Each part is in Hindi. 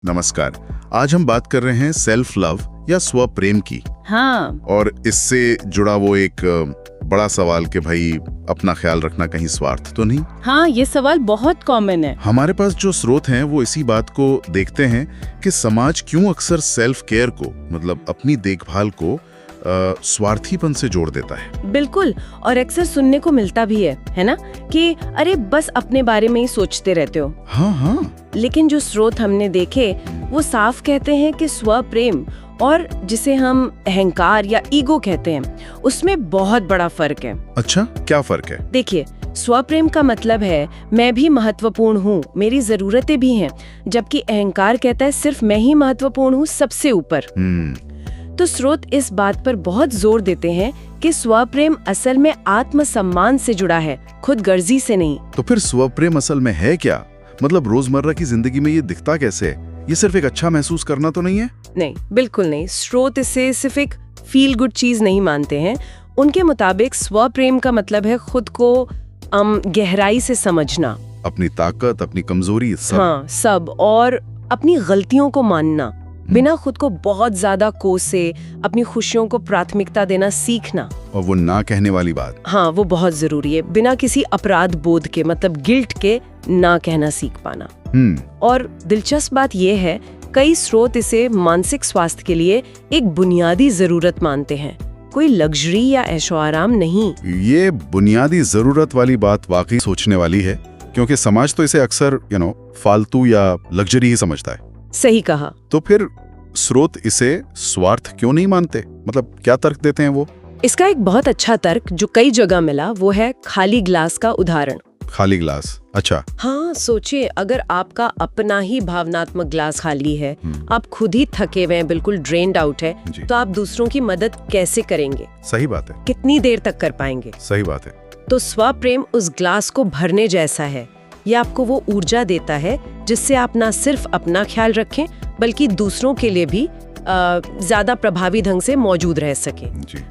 नमस्कार। आज हम बात कर रहे हैं सेल्फ लव या स्व प्रेम की। हाँ। और इससे जुड़ा वो एक बड़ा सवाल कि भाई अपना ख्याल रखना कहीं स्वार्थ तो नहीं। हाँ, ये सवाल बहुत कॉमन है। हमारे पास जो स्रोत हैं वो इसी बात को देखते हैं कि समाज क्यों अक्सर सेल्फ केयर को, मतलब अपनी देखभाल को स्वार्थीपन से जोड़ देता है। बिल्कुल, और अक्सर सुनने को मिलता भी है ना, कि अरे बस अपने बारे में ही सोचते रहते हो। हाँ हाँ। लेकिन जो स्रोत हमने देखे वो साफ कहते हैं कि स्व प्रेम और जिसे हम अहंकार या ईगो कहते हैं, उसमें बहुत बड़ा फर्क है। अच्छा, क्या फर्क है? देखिए, स्व प्रेम का मतलब है मैं भी महत्वपूर्ण हूँ, मेरी जरूरतें भी हैं, जबकि अहंकार कहता है सिर्फ मैं ही महत्वपूर्ण हूँ, सबसे ऊपर। तो स्रोत इस बात पर बहुत जोर देते हैं कि स्व प्रेम असल में आत्मसम्मान से जुड़ा है, खुद गर्जी से नहीं। तो फिर स्व प्रेम असल में है क्या? मतलब रोजमर्रा की जिंदगी में ये दिखता कैसे है? ये सिर्फ एक अच्छा महसूस करना तो नहीं है? नहीं, बिल्कुल नहीं। स्रोत इसे सिर्फ एक फील गुड चीज नहीं मानते हैं। उनके मुताबिक स्व प्रेम का मतलब है खुद को गहराई से समझना, अपनी ताकत, अपनी कमजोरी, सब। हाँ, सब, और अपनी गलतियों को मानना, बिना खुद को बहुत ज्यादा कोसे अपनी खुशियों को प्राथमिकता देना सीखना। और वो ना कहने वाली बात, हाँ, वो बहुत जरूरी है। बिना किसी अपराध बोध के, मतलब गिल्ट के, ना कहना सीख पाना। और दिलचस्प बात ये है, कई स्रोत इसे मानसिक स्वास्थ्य के लिए एक बुनियादी जरूरत मानते हैं, कोई लग्जरी या ऐशो आराम नहीं। ये बुनियादी जरूरत वाली बात वाकई सोचने वाली है, क्योंकि समाज तो इसे अक्सर फालतू या लग्जरी ही समझता है। सही कहा। तो फिर स्रोत इसे स्वार्थ क्यों नहीं मानते? मतलब क्या तर्क देते हैं वो? इसका एक बहुत अच्छा तर्क जो कई जगह मिला वो है खाली ग्लास का उदाहरण। खाली ग्लास? अच्छा। हाँ, सोचिए, अगर आपका अपना ही भावनात्मक ग्लास खाली है, आप खुद ही थके हुए हैं, बिल्कुल ड्रेन्ड आउट है, तो आप दूसरों की मदद कैसे करेंगे? सही बात है। कितनी देर तक कर पाएंगे? सही बात है। तो स्व प्रेम उस ग्लास को भरने जैसा है। ये आपको वो ऊर्जा देता है जिससे आप ना सिर्फ अपना ख्याल रखें, बल्कि दूसरों के लिए भी ज्यादा प्रभावी ढंग से मौजूद रह सके,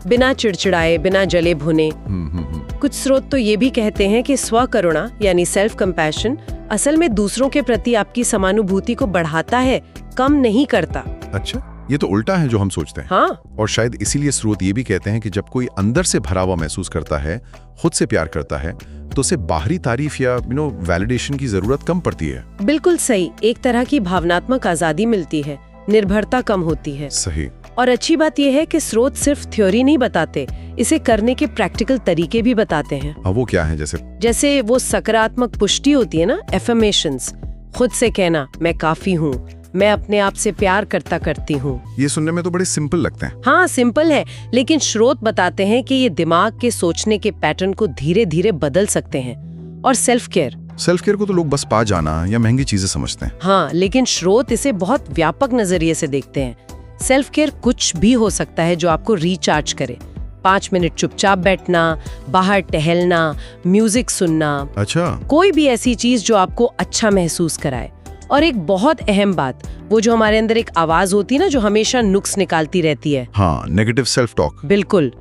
बिना चिड़चिड़ाए, बिना जले भुने। कुछ स्रोत तो ये भी कहते हैं कि स्व करुणा यानी सेल्फ कंपैशन असल में दूसरों के प्रति आपकी समानुभूति को बढ़ाता है, कम नहीं करता। अच्छा, ये तो उल्टा है जो हम सोचते हैं। हाँ। और शायद इसीलिए स्रोत ये भी कहते हैं कि जब कोई अंदर से भरा हुआ महसूस करता है, खुद से प्यार करता है, तो उसे बाहरी तारीफ या वैलिडेशन की जरूरत कम पड़ती है। बिल्कुल सही। एक तरह की भावनात्मक आजादी मिलती है, निर्भरता कम होती है। सही। और अच्छी बात यह है कि स्रोत सिर्फ थ्योरी नहीं बताते, इसे करने के प्रैक्टिकल तरीके भी बताते हैं। वो क्या है? जैसे वो सकारात्मक पुष्टि होती है ना, एफर्मेशंस, खुद से कहना मैं काफी हूँ, मैं अपने आप से प्यार करती हूँ। ये सुनने में तो बड़े सिंपल लगते हैं। हाँ, सिंपल है, लेकिन स्रोत बताते हैं कि ये दिमाग के सोचने के पैटर्न को धीरे धीरे बदल सकते हैं। और सेल्फ केयर को तो लोग बस पा जाना या महंगी चीजें समझते हैं। हाँ, लेकिन स्रोत इसे बहुत व्यापक नजरिए से देखते हैं। सेल्फ केयर कुछ भी हो सकता है जो आपको रिचार्ज करे। 5 मिनट चुपचाप बैठना, बाहर टहलना, म्यूजिक सुनना। अच्छा। कोई भी ऐसी चीज जो आपको अच्छा महसूस कराए। और एक बहुत अहम बात, वो जो हमारे अंदर एक आवाज होती है ना, जो हमेशा नुक्स निकालती रहती है। हाँ, नेगेटिव सेल्फ टॉक। बिल्कुल,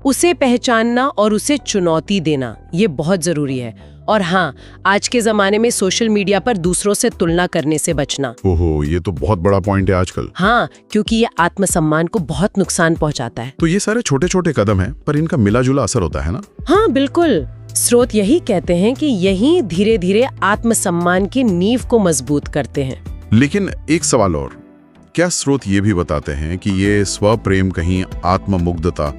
उसे पहचानना और उसे चुनौती देना, ये बहुत जरूरी है। और हाँ, आज के जमाने में सोशल मीडिया पर दूसरों से तुलना करने से बचना। ओहो, ये तो बहुत बड़ा पॉइंट है आजकल। हाँ, क्योंकि ये आत्मसम्मान को बहुत नुकसान पहुंचाता है। तो ये सारे छोटे छोटे कदम हैं, पर इनका मिला जुला असर होता है ना? हाँ, बिल्कुल। स्रोत यही कहते हैं कि यही धीरे धीरे आत्मसम्मान की नींव को मजबूत करते हैं। लेकिन एक सवाल और, क्या स्रोत ये भी बताते हैं कि ये स्व प्रेम कहीं आत्ममुग्धता,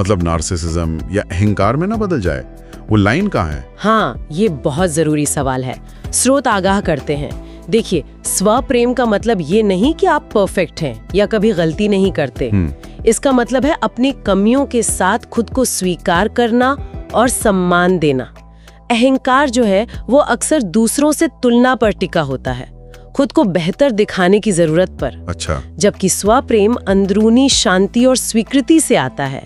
मतलब नार्सिसिज्म या अहंकार में ना बदल जाए? वो लाइन कहाँ है? हाँ, ये बहुत जरूरी सवाल है। स्रोत आगाह करते हैं, देखिए, स्व प्रेम का मतलब ये नहीं कि आप परफेक्ट हैं या कभी गलती नहीं करते। इसका मतलब है अपनी कमियों के साथ खुद को स्वीकार करना और सम्मान देना। अहंकार जो है वो अक्सर दूसरों से तुलना पर टिका होता है, खुद को बेहतर दिखाने की जरूरत पर। अच्छा। जबकि स्व प्रेम अंदरूनी शांति और स्वीकृति से आता है।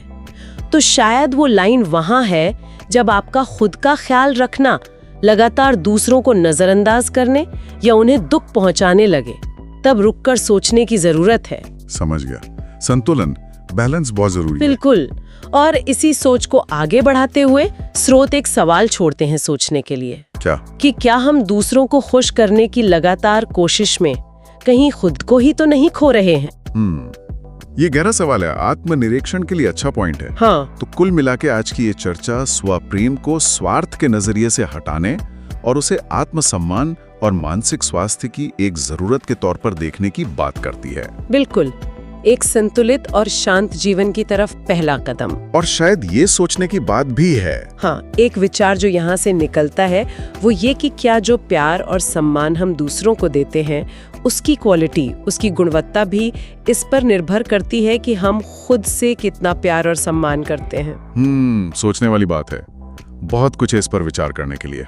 तो शायद वो लाइन वहां है जब आपका खुद का ख्याल रखना लगातार दूसरों को नजरअंदाज करने या उन्हें दुख पहुंचाने लगे, तब रुककर सोचने की जरूरत है। समझ गया। संतुलन, बैलेंस बहुत जरूरी है। बिल्कुल। और इसी सोच को आगे बढ़ाते हुए स्रोत एक सवाल छोड़ते हैं सोचने के लिए। क्या? कि क्या हम दूसरों को खुश करने की लगातार कोशिश में कहीं खुद को ही तो नहीं खो रहे हैं। ये गहरा सवाल है, आत्मनिरीक्षण के लिए अच्छा पॉइंट है। हाँ, तो कुल मिला के आज की ये चर्चा स्वप्रेम को स्वार्थ के नजरिए से हटाने और उसे आत्मसम्मान और मानसिक स्वास्थ्य की एक जरूरत के तौर पर देखने की बात करती है। बिल्कुल, एक संतुलित और शांत जीवन की तरफ पहला कदम। और शायद ये सोचने की बात भी है। हाँ, एक विचार जो यहाँ से निकलता है वो ये कि क्या जो प्यार और सम्मान हम दूसरों को देते हैं उसकी क्वालिटी, उसकी गुणवत्ता भी इस पर निर्भर करती है कि हम खुद से कितना प्यार और सम्मान करते हैं। सोचने वाली बात है। बहुत कुछ है इस पर विचार करने के लिए।